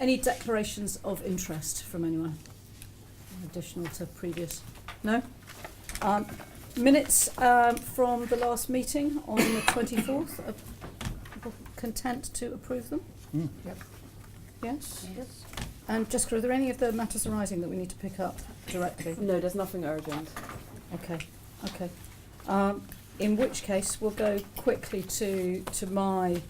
Any declarations of interest from anyone? Additional to previous? No? Minutes from the last meeting on the 24th. Are people content to approve them? Yep. Yes? Yes. And Jessica, are there any of the matters arising that we need to pick up directly? No, there's nothing urgent. Okay. In which case, we'll go quickly to my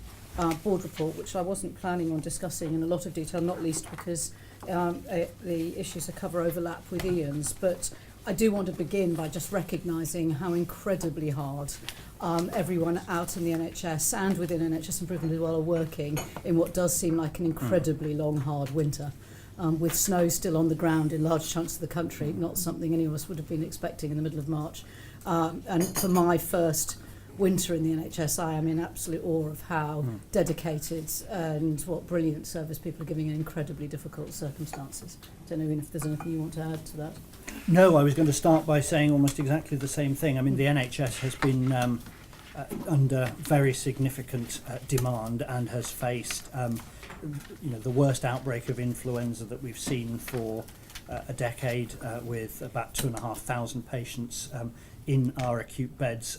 board report, which I wasn't planning on discussing in a lot of detail, not least because the issues that cover overlap with Ian's. But I do want to begin by just recognising how incredibly hard everyone out in the NHS and within NHS Improvement as well are working in what does seem like an incredibly long, hard winter. With snow still on the ground in large chunks of the country, not something any of us would have been expecting in the middle of March. And for my first winter in the NHSI, I'm in absolute awe of how dedicated and what brilliant service people are giving in incredibly difficult circumstances. I don't know, Ian, if there's anything you want to add to that. No, I was going to start by saying almost exactly the same thing. I mean, the NHS has been under very significant demand and has faced the worst outbreak of influenza that we've seen for a decade, with about 2,500 patients in our acute beds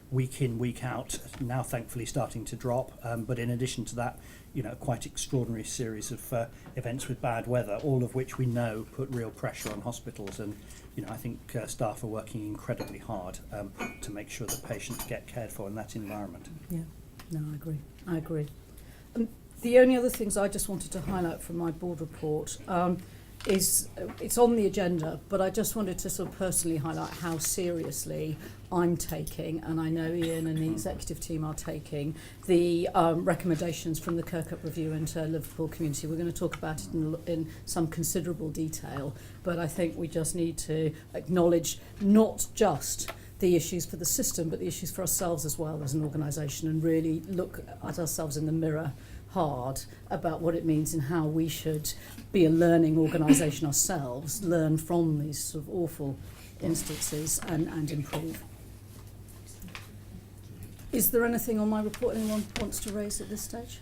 week in, week out, now thankfully starting to drop. But in addition to that, a quite extraordinary series of events with bad weather, all of which we know put real pressure on hospitals. And, I think staff are working incredibly hard to make sure that patients get cared for in that environment. Yeah, no, I agree. The only other things I just wanted to highlight from my board report is it's on the agenda, but I just wanted to sort of personally highlight how seriously I'm taking, and I know Ian and the executive team are taking, the recommendations from the Kirkup Review into Liverpool community. We're going to talk about it in some considerable detail, but I think we just need to acknowledge not just the issues for the system, but the issues for ourselves as well as an organisation, and really look at ourselves in the mirror hard about what it means and how we should be a learning organisation ourselves, learn from these sort of awful instances and improve. Is there anything on my report anyone wants to raise at this stage?